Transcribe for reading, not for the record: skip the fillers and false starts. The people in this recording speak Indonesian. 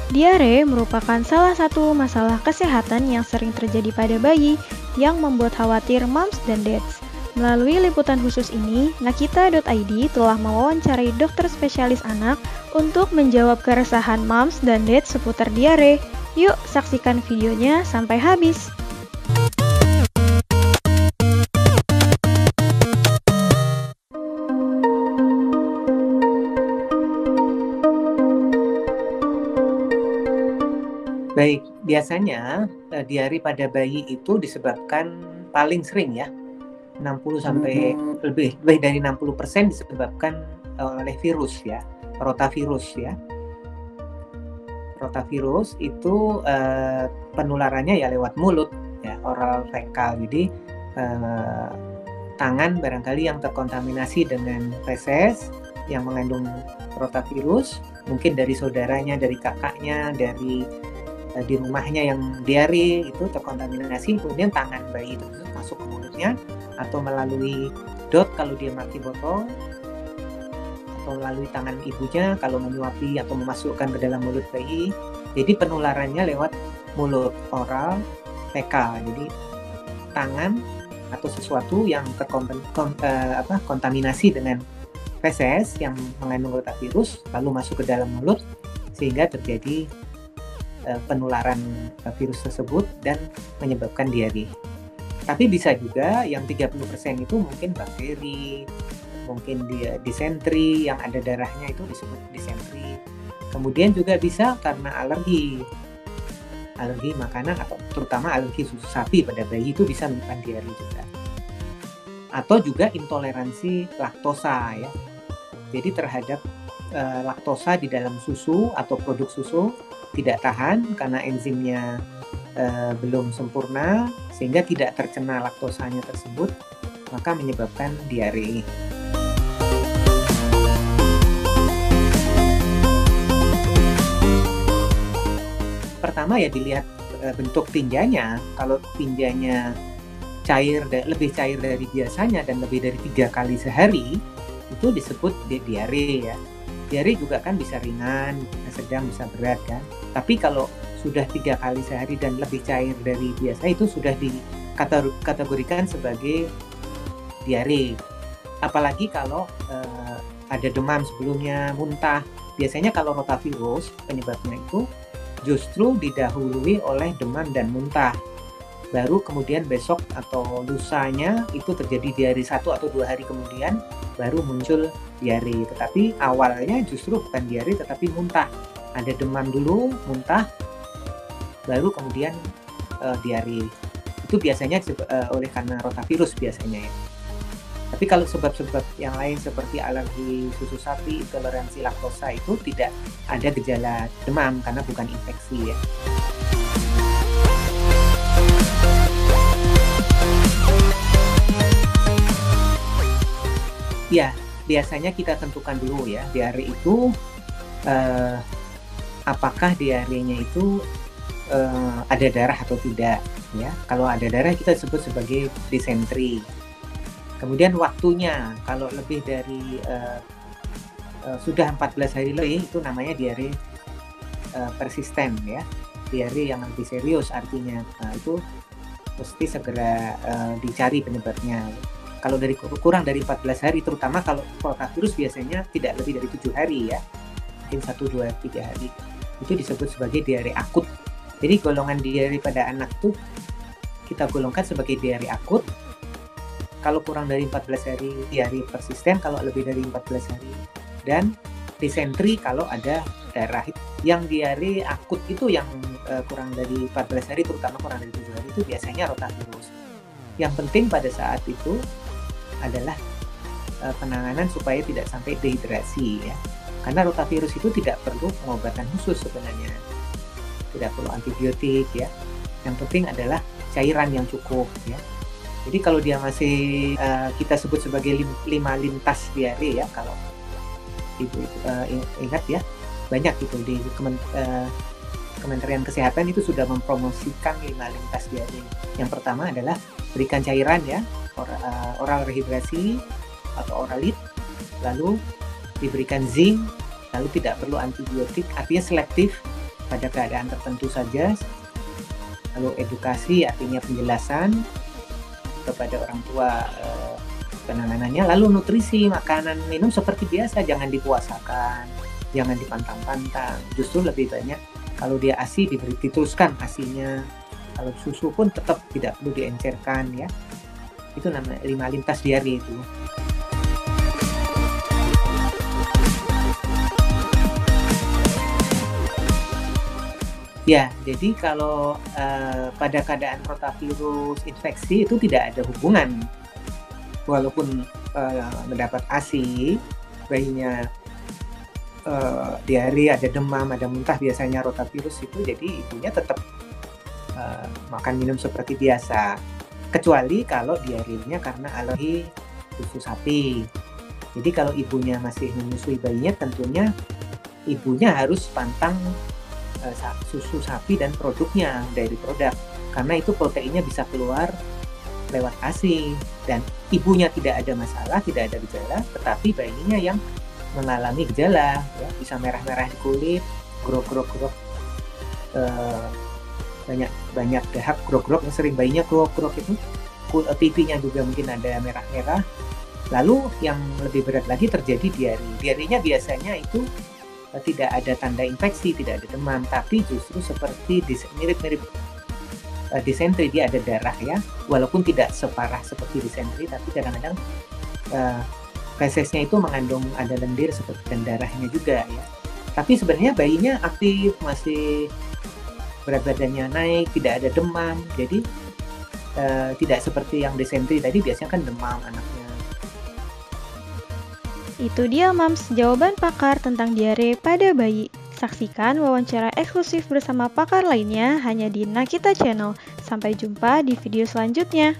Diare merupakan salah satu masalah kesehatan yang sering terjadi pada bayi yang membuat khawatir moms dan dads. Melalui liputan khusus ini, Nakita.id telah mewawancarai dokter spesialis anak untuk menjawab keresahan moms dan dads seputar diare. Yuk saksikan videonya sampai habis. Baik, biasanya diare pada bayi itu disebabkan paling sering ya 60 sampai lebih dari 60% disebabkan oleh virus ya, rotavirus ya. Rotavirus itu penularannya ya lewat mulut ya, oral fekal. Jadi tangan barangkali yang terkontaminasi dengan feses yang mengandung rotavirus, mungkin dari saudaranya, dari kakaknya, dari di rumahnya yang diare itu terkontaminasi, kemudian tangan bayi itu masuk ke mulutnya, atau melalui dot kalau dia mati botol, atau melalui tangan ibunya kalau menyuapi atau memasukkan ke dalam mulut bayi. Jadi penularannya lewat mulut, oral fekal. Jadi tangan atau sesuatu yang terkontaminasi dengan feses yang mengandung rotavirus lalu masuk ke dalam mulut sehingga terjadi penularan virus tersebut dan menyebabkan diare. Tapi bisa juga yang 30% itu mungkin bakteri, mungkin dia disentri, yang ada darahnya itu disebut disentri. Kemudian juga bisa karena alergi makanan atau terutama alergi susu sapi pada bayi itu bisa menyebabkan diare juga. Atau juga intoleransi laktosa ya. Jadi terhadap laktosa di dalam susu atau produk susu tidak tahan karena enzimnya belum sempurna sehingga tidak tercerna laktosanya tersebut, maka menyebabkan diare. Pertama ya dilihat bentuk tinjanya. Kalau tinjanya lebih cair dari biasanya dan lebih dari 3 kali sehari, itu disebut diare ya. Diare juga kan bisa ringan, bisa sedang, bisa berat kan. Tapi kalau sudah 3 kali sehari dan lebih cair dari biasa, itu sudah dikategorikan sebagai diare. Apalagi kalau ada demam sebelumnya, muntah. Biasanya kalau rotavirus penyebabnya itu justru didahului oleh demam dan muntah. Baru kemudian besok atau lusanya itu terjadi diare 1 atau 2 hari kemudian baru muncul diare. Tetapi awalnya justru bukan diare tetapi muntah. Ada demam dulu, muntah, baru kemudian diare. Itu biasanya oleh karena rotavirus biasanya ya. Tapi kalau sebab-sebab yang lain seperti alergi susu sapi, intoleransi laktosa itu tidak ada gejala demam karena bukan infeksi ya. Ya, biasanya kita tentukan dulu ya, diare itu apakah diarenya itu ada darah atau tidak ya. Kalau ada darah kita sebut sebagai disentri. Kemudian waktunya, kalau lebih dari sudah 14 hari lebih itu namanya diare persisten ya. Diare yang lebih serius artinya. Nah, itu mesti segera dicari penyebabnya. Kalau kurang dari 14 hari, terutama kalau rotavirus biasanya tidak lebih dari 7 hari ya, mungkin 1, 2, 3 hari, itu disebut sebagai diare akut. Jadi golongan diare pada anak tuh kita golongkan sebagai diare akut. Kalau kurang dari 14 hari diare persisten, kalau lebih dari 14 hari, dan disentri kalau ada darah. Yang diare akut itu yang kurang dari 14 hari, terutama kurang dari 7 hari, itu biasanya rotavirus. Yang penting pada saat itu adalah penanganan supaya tidak sampai dehidrasi ya. Karena rotavirus itu tidak perlu pengobatan khusus sebenarnya. Tidak perlu antibiotik ya. Yang penting adalah cairan yang cukup ya. Jadi kalau dia masih kita sebut sebagai 5 lintas diare ya, kalau Ibu ingat ya, banyak itu di Kementerian Kesehatan itu sudah mempromosikan 5 lintas diare. Yang pertama adalah berikan cairan ya, oral rehidrasi atau oralit, lalu diberikan zinc, lalu tidak perlu antibiotik, artinya selektif pada keadaan tertentu saja. Lalu edukasi artinya penjelasan kepada orang tua penanganannya. Lalu nutrisi, makanan minum seperti biasa, jangan dipuasakan, jangan dipantang-pantang. Justru lebih banyak kalau dia ASI diteruskan ASInya. Kalau susu pun tetap tidak perlu diencerkan ya. Itu namanya 5 lintas diare itu. Ya, jadi kalau pada keadaan rotavirus infeksi itu tidak ada hubungan. Walaupun mendapat ASI, bayinya diare, ada demam, ada muntah, biasanya rotavirus itu, jadi ibunya tetap makan minum seperti biasa. Kecuali kalau diarenya karena alergi susu sapi. Jadi kalau ibunya masih menyusui bayinya, tentunya ibunya harus pantang susu sapi dan produknya dari produk, karena itu proteinnya bisa keluar lewat ASI dan ibunya tidak ada masalah, tidak ada gejala, tetapi bayinya yang mengalami gejala ya, bisa merah-merah di kulit, grok-grok, banyak dahak, grok-grok yang sering bayinya grok-grok itu, pipinya juga mungkin ada merah-merah. Lalu yang lebih berat lagi terjadi diare. Diarenya biasanya itu tidak ada tanda infeksi, tidak ada demam, tapi justru seperti mirip-mirip disentri, dia ada darah ya, walaupun tidak separah seperti disentri, tapi kadang-kadang fesesnya itu mengandung ada lendir seperti dan darahnya juga ya. Tapi sebenarnya bayinya aktif, masih berat badannya naik, tidak ada demam, jadi tidak seperti yang disentri tadi, biasanya kan demam anaknya. Itu dia Mams, jawaban pakar tentang diare pada bayi. Saksikan wawancara eksklusif bersama pakar lainnya hanya di Nakita Channel. Sampai jumpa di video selanjutnya.